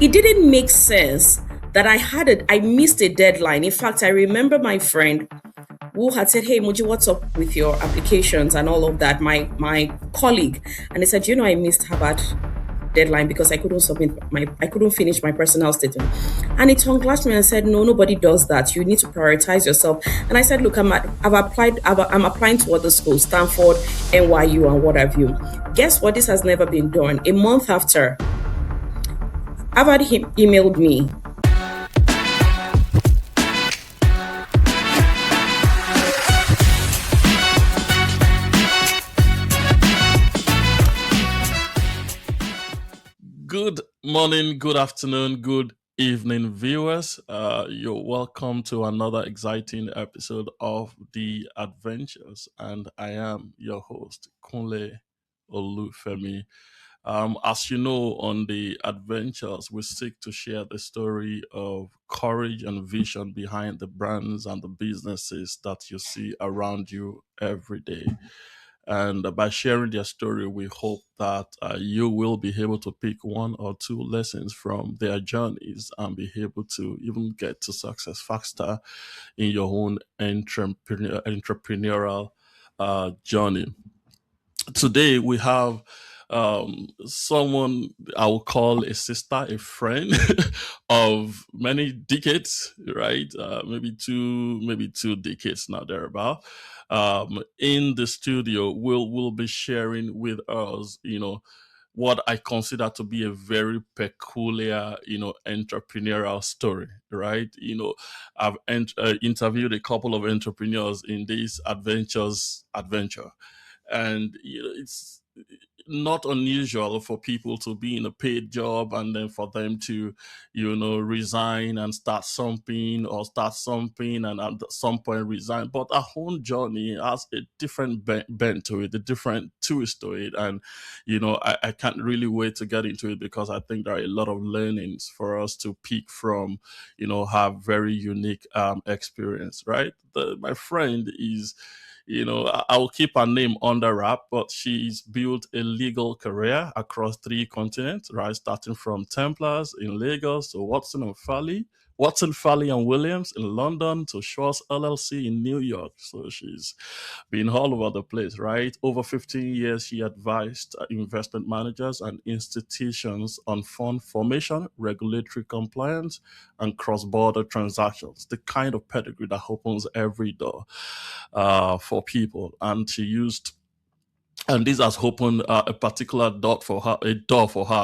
it didn't make sense that I missed a deadline. In fact, I remember my friend who had said, "Hey, Moji, what's up with your applications and all of that?" My colleague, and he said, I missed Harvard deadline because I couldn't finish my personal statement. And it unglashed me and said, "No, nobody does that. You need to prioritize yourself." And I said, "Look, I'm applying to other schools, Stanford, NYU, and what have you." Guess what? This has never been done. A month after, Harvard emailed me. Good morning, good afternoon, good evening, viewers. You're welcome to another exciting episode of The Adventures, and I am your host, Kunle Olufemi. As you know, on The Adventures, we seek to share the story of courage and vision behind the brands and the businesses that you see around you every day. And by sharing their story, we hope that you will be able to pick one or two lessons from their journeys and be able to even get to success faster in your own entrepreneurial journey. Today, we have someone I will call a sister, a friend of many decades, right? Maybe two decades now, thereabout. In the studio, will be sharing with us, what I consider to be a very peculiar, entrepreneurial story, right? I've interviewed a couple of entrepreneurs in this adventure, and it's not unusual for people to be in a paid job and then for them to resign and start something and at some point resign. But our own journey has a different bent to it, a different twist to it. And I can't really wait to get into it because I think there are a lot of learnings for us to pick from, have very unique experience, right? My friend is, I will keep her name under wrap, but she's built a legal career across three continents, right? Starting from Templars in Lagos to Watson Farley and Williams in London to Schwartz LLC in New York. So she's been all over the place, right? Over 15 years, she advised investment managers and institutions on fund formation, regulatory compliance, and cross-border transactions, the kind of pedigree that opens every door for people. And this has opened a particular door for her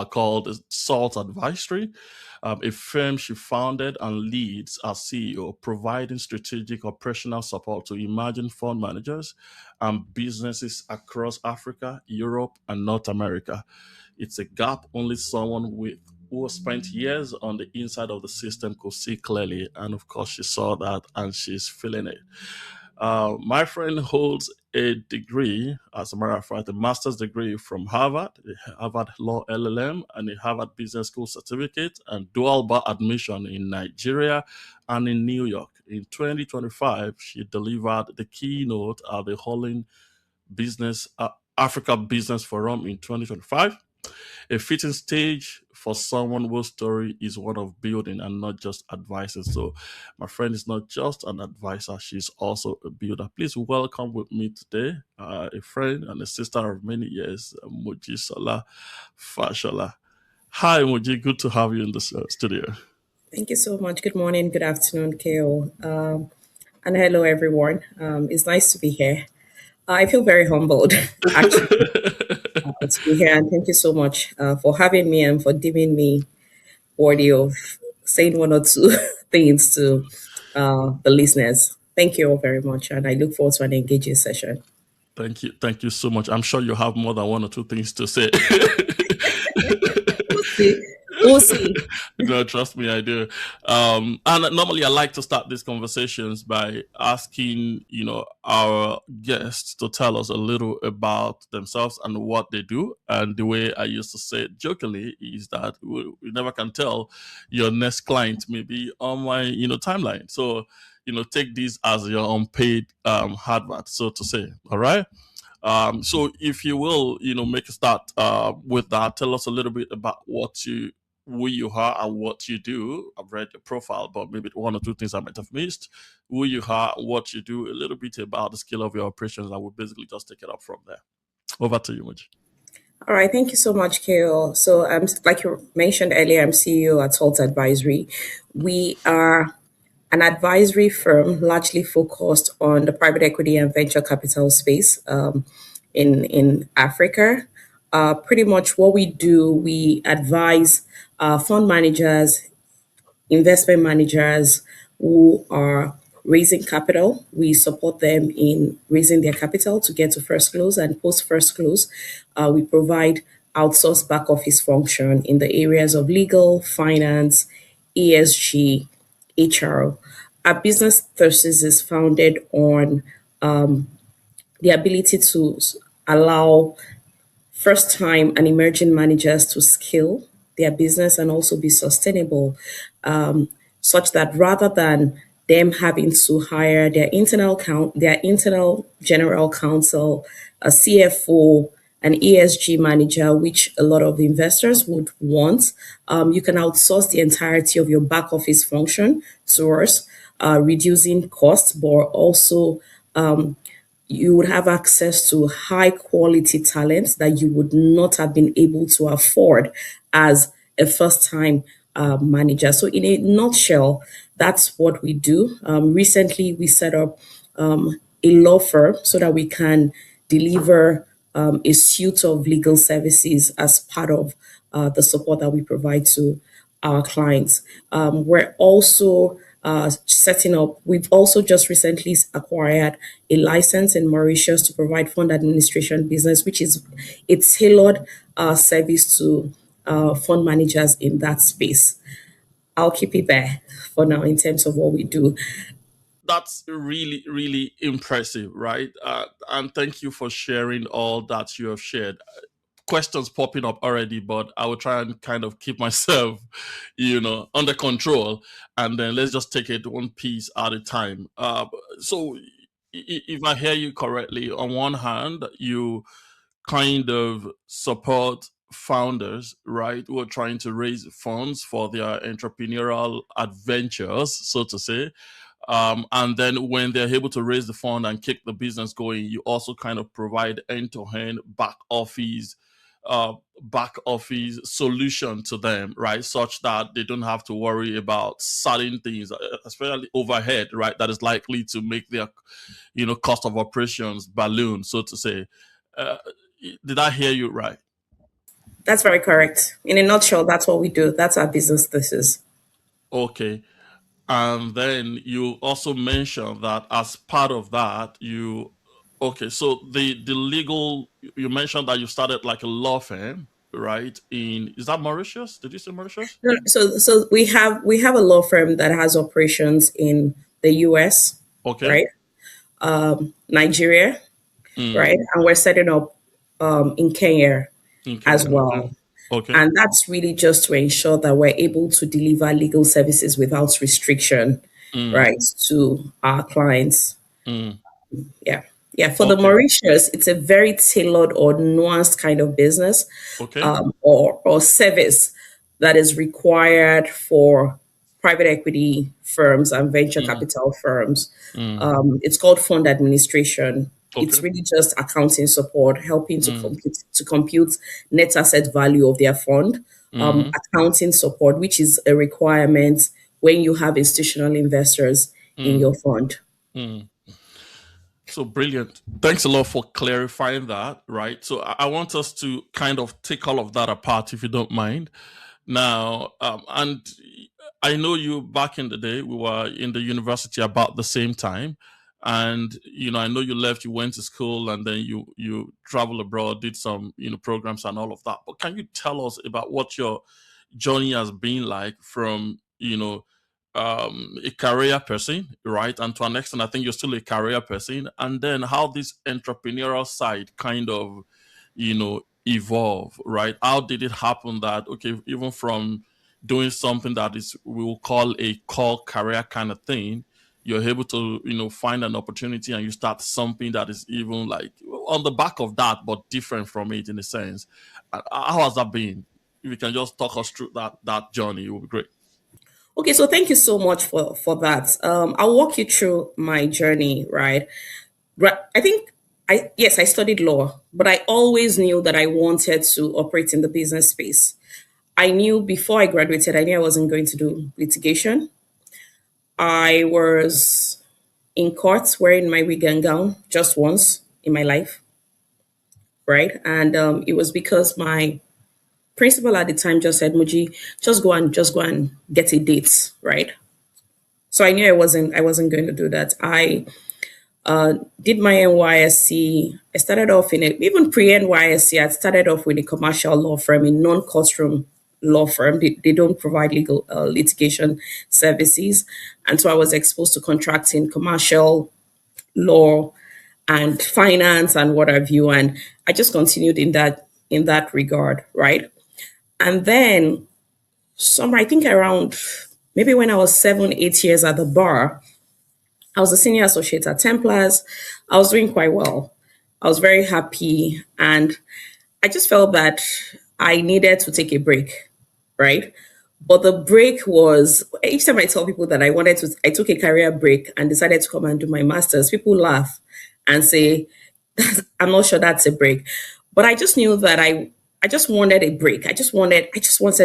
called Solt Advisory, a firm she founded and leads as CEO, providing strategic operational support to emerging fund managers and businesses across Africa, Europe, and North America. It's a gap only someone who has spent years on the inside of the system could see clearly. And of course, she saw that and she's feeling it. My friend holds a degree, as a matter of fact, a master's degree from Harvard, a Harvard Law LLM, and a Harvard Business School certificate, and dual bar admission in Nigeria and in New York. In 2025, she delivered the keynote at the Holland Business Africa Business Forum in 2025, a fitting stage for someone whose story is one of building and not just advising. So, my friend is not just an advisor, she's also a builder. Please welcome with me today a friend and a sister of many years, Mojisola Fashola. Hi, Moji. Good to have you in the studio. Thank you so much. Good morning, good afternoon, KO. And hello, everyone. It's nice to be here. I feel very humbled, actually, to be here. And thank you so much for having me and for giving me audio of saying one or two things to the listeners. Thank you all very much. And I look forward to an engaging session. Thank you. Thank you so much. I'm sure you have more than one or two things to say. We'll see. We'll see. No, trust me, I do. And normally I like to start these conversations by asking, our guests to tell us a little about themselves and what they do. And the way I used to say it jokingly is that we never can tell your next client may be on my, timeline. So, take this as your unpaid advert, so to say. All right. So if you will, make a start with that. Tell us a little bit about what who you are and what you do. I've read your profile, but maybe one or two things I might have missed. Who you are, what you do, a little bit about the scale of your operations, and we'll basically just take it up from there. Over to you, Much. All right, thank you so much, Kale. So, like you mentioned earlier, I'm CEO at Solt Advisory. We are an advisory firm largely focused on the private equity and venture capital space in Africa. Pretty much what we do, we advise fund managers, investment managers who are raising capital. We support them in raising their capital to get to first close and post first close. We provide outsourced back office function in the areas of legal, finance, ESG, HR. Our business thesis is founded on the ability to allow first time and emerging managers to scale their business and also be sustainable, such that rather than them having to hire their internal general counsel, a CFO, an ESG manager, which a lot of investors would want, you can outsource the entirety of your back office function to us, reducing costs, but also you would have access to high quality talent that you would not have been able to afford as a first time manager. So, in a nutshell, that's what we do. Recently, we set up a law firm so that we can deliver a suite of legal services as part of the support that we provide to our clients. We're also setting up, we've also just recently acquired a license in Mauritius to provide fund administration business, which is a tailored service to fund managers in that space. I'll keep it there for now in terms of what we do. That's really, really impressive, right? And thank you for sharing all that you have shared. Questions popping up already, but I will try and kind of keep myself, under control, and then let's just take it one piece at a time. So, if I hear you correctly, on one hand, you kind of support founders, right, who are trying to raise funds for their entrepreneurial adventures, so to say. And then when they're able to raise the fund and kick the business going, you also kind of provide end-to-end uh, back office solution to them, right? Such that they don't have to worry about certain things, especially overhead, right? That is likely to make their, cost of operations balloon, so to say. Uh, did I hear you right? That's very correct. In a nutshell, that's what we do. That's our business thesis. Okay. And then you also mentioned that as part of that, okay, so the legal, you mentioned that you started like a law firm, right? Is that Mauritius? Did you say Mauritius? No, so we have a law firm that has operations in the US, Okay. right? Nigeria, Mm. right? And we're setting up in Kenya In as Kenya. Okay. well. Okay. And that's really just to ensure that we're able to deliver legal services without restriction, Mm. right, to our clients. Mm. Yeah. Yeah. For the Okay. Mauritius, it's a very tailored or nuanced kind of business Okay. or service that is required for private equity firms and venture Mm. capital firms. Mm. It's called fund administration. It's Okay. really just accounting support, helping Mm. to compute net asset value of their fund. Mm. Accounting support, which is a requirement when you have institutional investors in Mm. your fund. Mm. So brilliant. Thanks a lot for clarifying that, right? So I want us to kind of take all of that apart, if you don't mind. Now, and I know you back in the day, we were in the university about the same time. And, I know you left, you went to school, and then you travel abroad, did some, programs and all of that. But can you tell us about what your journey has been like from a career person, right? And to an extent, I think you're still a career person. And then how this entrepreneurial side kind of, evolve, right? How did it happen that, okay, even from doing something that is, we will call a core career kind of thing, you're able to, find an opportunity and you start something that is even like on the back of that, but different from it in a sense. How has that been? if you can just talk us through that journey, it would be great. Okay, so thank you so much for that. I'll walk you through my journey, right? I think I studied law, but I always knew that I wanted to operate in the business space. I knew before I graduated, I knew I wasn't going to do litigation. I was in court wearing my wig and gown just once in my life, right? And it was because my principal at the time just said, "Muji, just go and get a date," right? So I knew I wasn't going to do that. I did my NYSC. I started off in even pre NYSC. I started off with a commercial law firm, a non courtroom law firm. They don't provide legal litigation services, and so I was exposed to contracting, commercial law, and finance and what have you. And I just continued in that regard, right? And then somewhere, I think around maybe when I was 7, 8 years at the bar, I was a senior associate at Templars. I was doing quite well. I was very happy. And I just felt that I needed to take a break, right? But the break was each time I tell people that I took a career break and decided to come and do my master's, people laugh and say, I'm not sure that's a break. But I just knew that I just wanted a break. I just wanted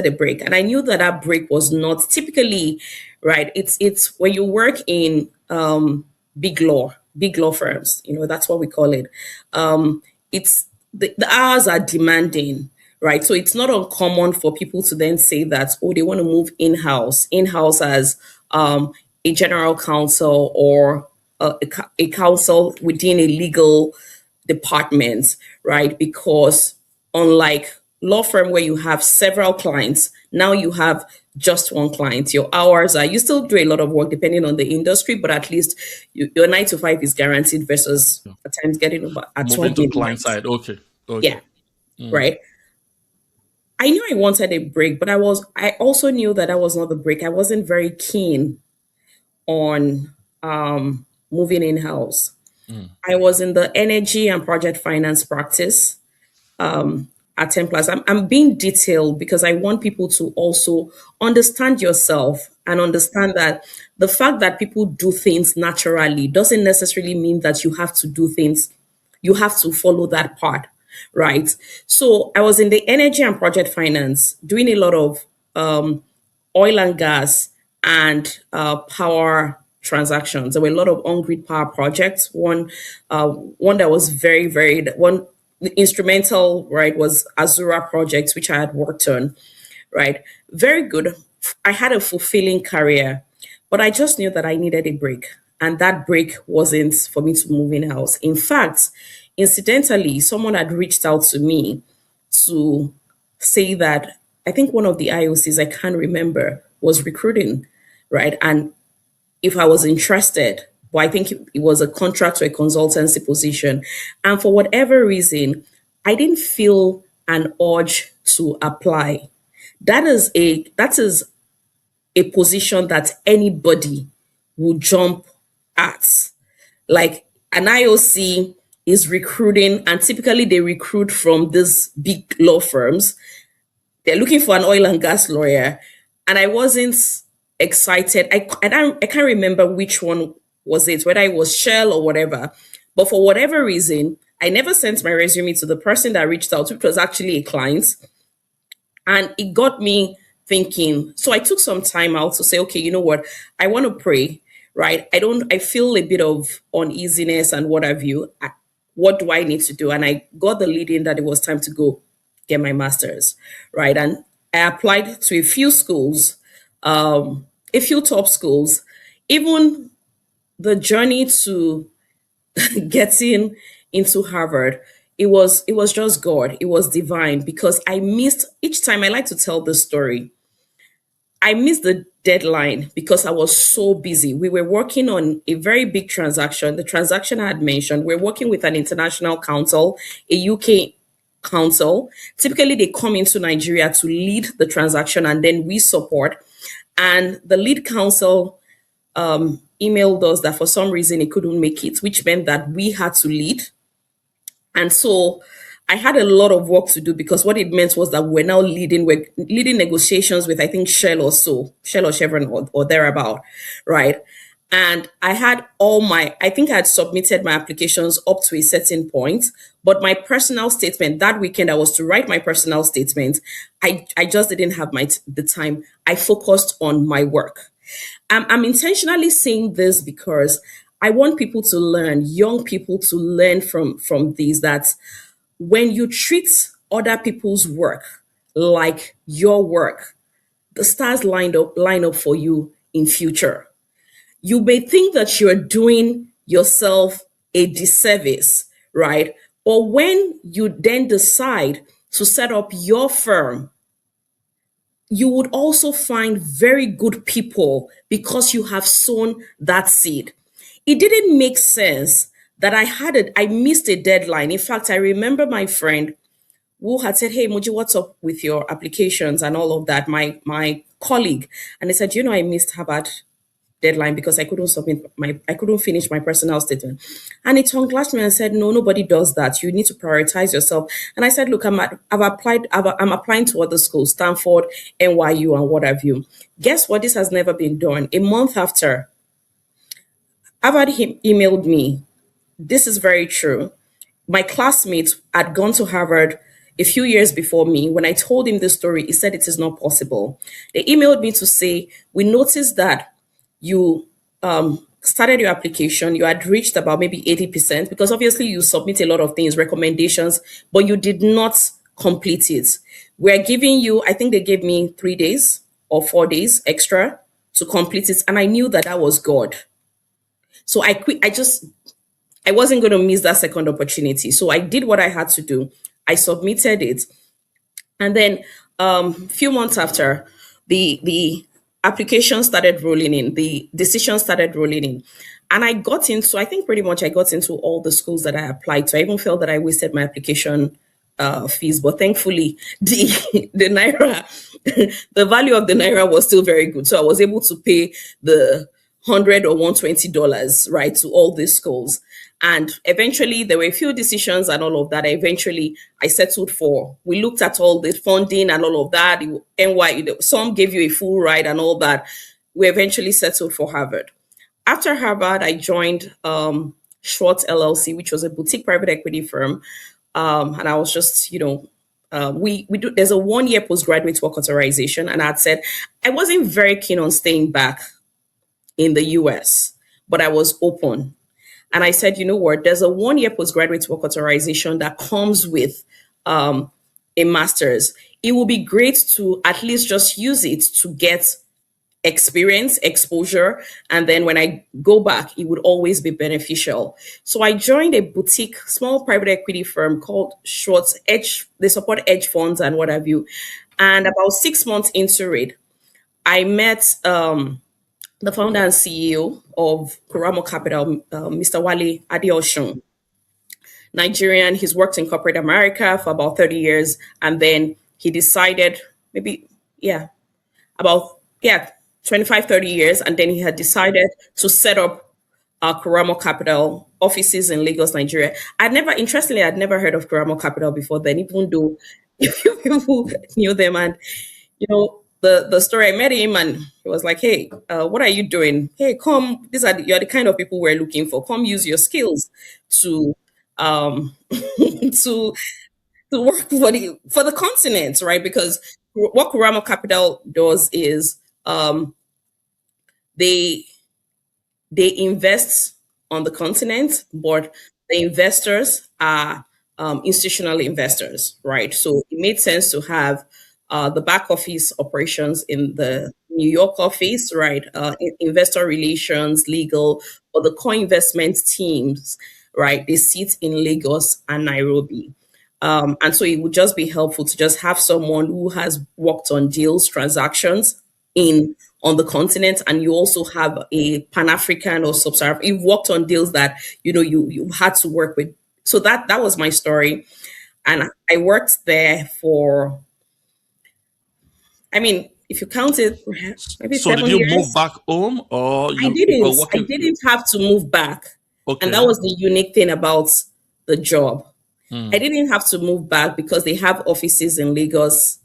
a break. And I knew that that break was not typically right. It's when you work in big law firms, that's what we call it. It's the hours are demanding, right? So it's not uncommon for people to then say that, oh, they want to move in-house as a general counsel or a counsel within a legal department, right? Because unlike law firm where you have several clients, now you have just one client. Your hours are, you still do a lot of work depending on the industry, but at least your 9 to 5 is guaranteed versus at times getting over at Moving 12 to client midnight. side. Okay. Yeah, Okay. Mm, right. I knew I wanted a break, but I also knew that that was not the break. I wasn't very keen on moving in house. mm, I was in the energy and project finance practice at Templars. I'm being detailed because I want people to also understand yourself and understand that the fact that people do things naturally doesn't necessarily mean that you have to do things, you have to follow that part, right? So I was in the energy and project finance doing a lot of oil and gas and power transactions. There were a lot of on-grid power projects. One that was one instrumental, right, was Azura projects, which I had worked on, right? Very good. I had a fulfilling career, but I just knew that I needed a break. And that break wasn't for me to move in house. In fact, incidentally, someone had reached out to me to say that I think one of the IOCs, I can't remember, was recruiting, right? And if I was interested, but I think it was a contract or a consultancy position. And for whatever reason, I didn't feel an urge to apply. That is a position that anybody would jump at. Like an IOC is recruiting, and typically they recruit from these big law firms. They're looking for an oil and gas lawyer, and I wasn't excited. I can't remember which one was it, whether it was Shell or whatever. But for whatever reason, I never sent my resume to the person that reached out, which was actually a client, and it got me thinking. So I took some time out to say, okay, you know what? I want to pray, right? I feel a bit of uneasiness and what have you. What do I need to do? And I got the lead in that it was time to go get my master's, right? And I applied to a few schools, a few top schools. Even the journey to getting into Harvard, it was just God. It was divine because I missed each time. I like to tell this story. I missed the deadline because I was so busy. We were working on a very big transaction. The transaction I had mentioned, we're working with an international council, a UK council. Typically, they come into Nigeria to lead the transaction and then we support. And the lead counsel emailed us that for some reason he couldn't make it, which meant that we had to lead. And so I had a lot of work to do because what it meant was that we're leading negotiations with, I think, Shell or Chevron, or thereabout, right? And I think I had submitted my applications up to a certain point, but my personal statement that weekend, I was to write my personal statement. I just didn't have the time. I focused on my work. I'm intentionally saying this because I want people to learn, young people to learn from these, that when you treat other people's work like your work, the stars line up for you in future. You may think that you're doing yourself a disservice, right? But when you then decide to set up your firm, you would also find very good people because you have sown that seed. It didn't make sense that I missed a deadline. In fact, I remember my friend who had said, "Hey, Moji, what's up with your applications and all of that?" My colleague, and they said, "I missed Harvard deadline because I couldn't finish my personal statement." And it unglashed me and said, "No, nobody does that. You need to prioritize yourself." And I said, "Look, I'm applying to other schools, Stanford, NYU, and what have you. Guess what? This has never been done." A month after, Harvard emailed me. This is very true. My classmates had gone to Harvard a few years before me. When I told him this story, he said it is not possible. They emailed me to say, "We noticed that you started your application, you had reached about maybe 80%, because obviously you submit a lot of things, recommendations, but you did not complete it. We're giving you," I think they gave me 3 days or 4 days extra to complete it. And I knew that that was God. So I quit. I wasn't going to miss that second opportunity. So I did what I had to do. I submitted it. And then few months after, the application started rolling in, the decision started rolling in. And I think pretty much I got into all the schools that I applied to. I even felt that I wasted my application fees, but thankfully the naira, the value of the naira was still very good. So I was able to pay the $100 or $120, right, to all these schools. And eventually there were a few decisions and all of that. Eventually I settled for. We looked at all the funding and all of that. Some gave you a full ride and all that. We eventually settled for Harvard. After Harvard, I joined Schwartz LLC, which was a boutique private equity firm. And I was just, we do. There's a 1 year postgraduate work authorization, and I had said I wasn't very keen on staying back in the US, but I was open. And I said, you know what? There's a 1 year postgraduate work authorization that comes with a master's. It will be great to at least just use it to get experience, exposure. And then when I go back, it would always be beneficial. So I joined a boutique, small private equity firm called Schwartz Edge. They support hedge funds and what have you. And about 6 months into it, I met the founder and CEO of Kuramo Capital, Mr. Wale Adeosun, Nigerian. He's worked in corporate America for about 30 years. And then he decided, maybe, yeah, about, yeah, 25, 30 years. And then he had decided to set up Kuramo Capital offices in Lagos, Nigeria. I'd never heard of Kuramo Capital before then, even though a few people knew them. And the story, I met him and he was like, "Hey, what are you doing? Hey, come, you're the kind of people we're looking for. Come use your skills to to work for the continent, right?" Because what Kuramo Capital does is they they invest on the continent, but the investors are institutional investors, right? So it made sense to have the back office operations in the New York office, right? Investor relations, legal, but the co-investment teams, right? They sit in Lagos and Nairobi. And so it would just be helpful to just have someone who has worked on deals, transactions in on the continent, and you also have a Pan-African or sub-Saharan. You've worked on deals that you had to work with. So that was my story, and I worked there for. I mean, if you count it, maybe So did seven you move years. back home, or I you were didn't. I working? didn't have to move back, and that Okay. was the unique thing about the job. I Mm. didn't have to move back because they have offices in Lagos,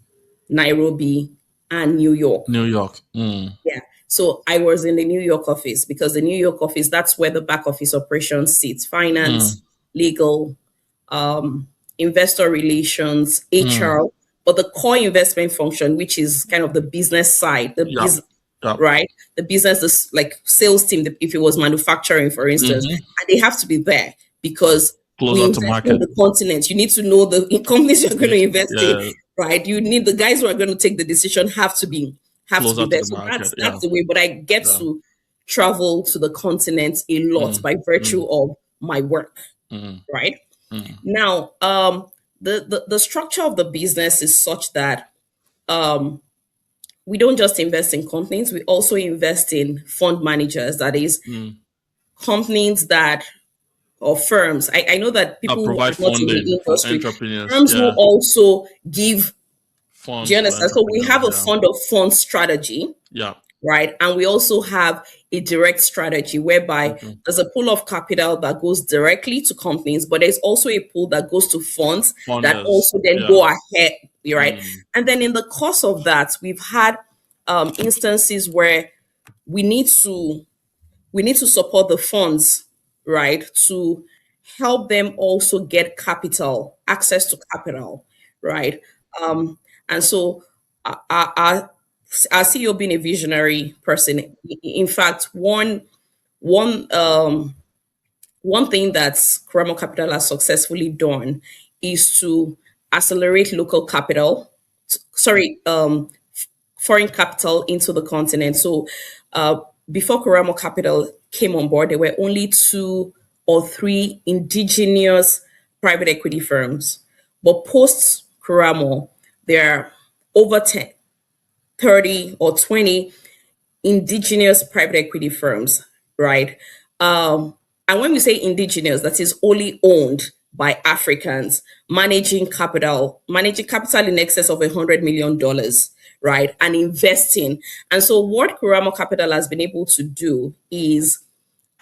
Nairobi, and New York. New York. Mm. Yeah. So I was in the New York office because the New York office, that's where the back office operations sits: finance, Mm. legal, investor relations, Mm. HR. But the core investment function, which is kind of the business side, the Yep. business, Yep. right? The business, this like sales team, if it was manufacturing, for instance, Hmm. and they have to be there because we Closer to invest in market. the continent. You need to know the companies you're going to invest in, Yeah. right? You need the guys who are going to take the decision have to be Closer to there. the So market. that's Yeah. the way. But I get Yeah. to travel to the continent a lot Mm. by virtue Mm. of my work, Mm. right? Mm. Now, the structure of the business is such that we don't just invest in companies, we also invest in fund managers, that is, Mm. companies that or firms. I know that I people who are provide not in funding the for industry, entrepreneurs. firms who Yeah. also give, do you Funds to understand? So we have entrepreneurs. a Yeah. fund of fund strategy, Yeah. right? And we also have a direct strategy whereby Okay. there's a pool of capital that goes directly to companies, but there's also a pool that goes to funds that Funders. also then Yeah. go ahead, right? Mm. And then in the course of that, we've had instances where we need to we need to support the funds, right, to help them also get capital, access to capital, right? And so our CEO being a visionary person, in fact, one one thing that Kuramo Capital has successfully done is to accelerate local capital, sorry, foreign capital into the continent. So before Kuramo Capital came on board, there were only two or three indigenous private equity firms. But post Kuramo, there are over 10, 30, or 20 indigenous private equity firms, right? And when we say indigenous, that is only owned by Africans, managing capital in excess of $100 million, right? And investing. And so what Kuramo Capital has been able to do is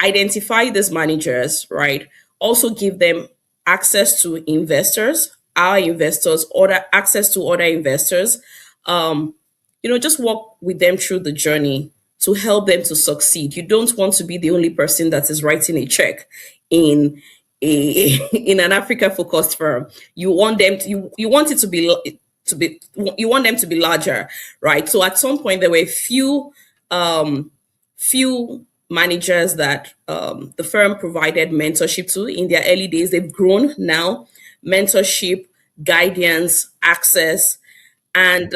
identify these managers, right? Also give them access to investors, our investors, order access to other investors, just walk with them through the journey to help them to succeed. You don't want to be the only person that is writing a check in a in an Africa focused firm. You want them to, you want it to be you want them to be larger, right? So at some point there were few managers that the firm provided mentorship to in their early days. They've grown now, mentorship, guidance, access, and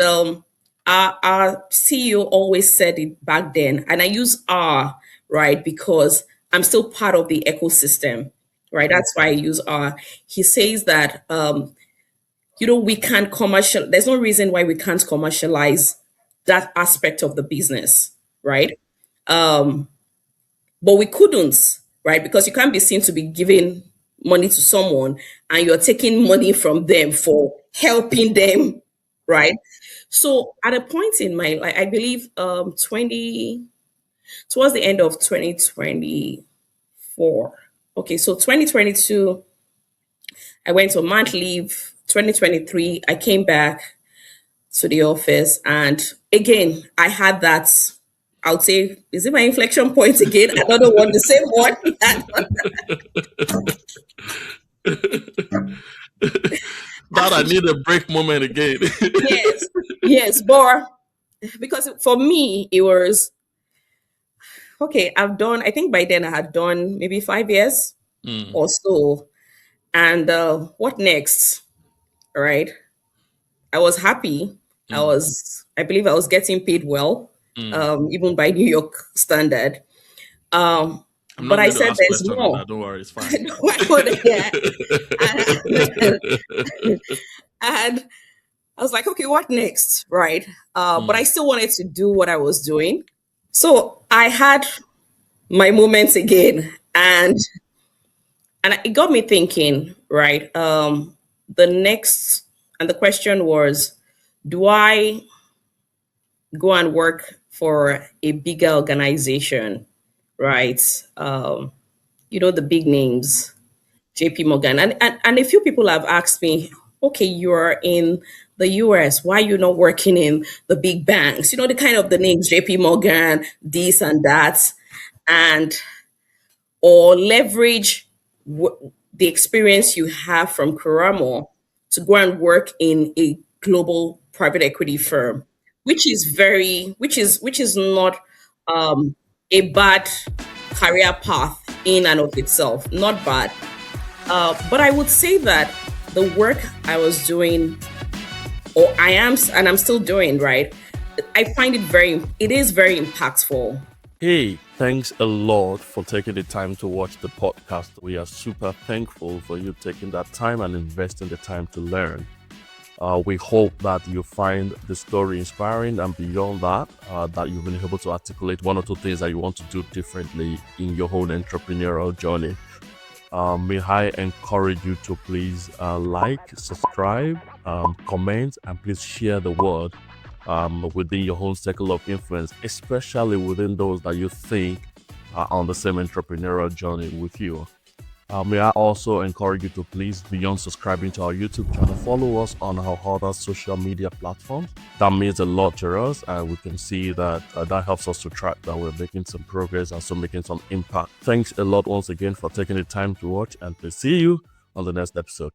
our CEO always said it back then, and I use "our" right because I'm still part of the ecosystem, right? That's why I use "our." He says that we can't commercial. There's no reason why we can't commercialize that aspect of the business, right? But we couldn't, right? Because you can't be seen to be giving money to someone and you're taking money from them for helping them, right? So at a point in my life, I believe 20 towards the end of 2024. Okay, so 2022, I went on mat leave. 2023, I came back to the office, and again, I had that. I would say, is it my inflection point again? Another one, the same one. That I need a break moment again. Yes, yes, but because for me, it was okay. I think by then I had done maybe 5 years Mm. or so. And what next? Right? I was happy. Mm. I believe I was getting paid well, Mm. even by New York standard. I'm But not I going to said ask there's question on more. that. Don't worry, it's fine. No, I would, yeah. And, and I was like, okay, what next? Right. But I Mm. still wanted to do what I was doing. So I had my moments again. And it got me thinking, right? The next, and the question was, do I go and work for a bigger organization, right? The big names, JP Morgan. And a few people have asked me, okay, you're in the US, why are you not working in the big banks? You know, the kind of the names JP Morgan, this and that, and or leverage the experience you have from Kuramo to go and work in a global private equity firm, which is not a bad career path in and of itself, not bad. But I would say that the work I was doing, or I am, and I'm still doing, right? I find it is very impactful. Hey, thanks a lot for taking the time to watch the podcast. We are super thankful for you taking that time and investing the time to learn. We hope that you find the story inspiring, and beyond that, that you've been able to articulate one or two things that you want to do differently in your own entrepreneurial journey. May I encourage you to please like, subscribe, comment, and please share the word within your own circle of influence, especially within those that you think are on the same entrepreneurial journey with you. May I also encourage you to please, beyond subscribing to our YouTube channel, follow us on our other social media platforms. That means a lot to us, and we can see that that helps us to track that we're making some progress and so making some impact. Thanks a lot once again for taking the time to watch, and we'll see you on the next episode.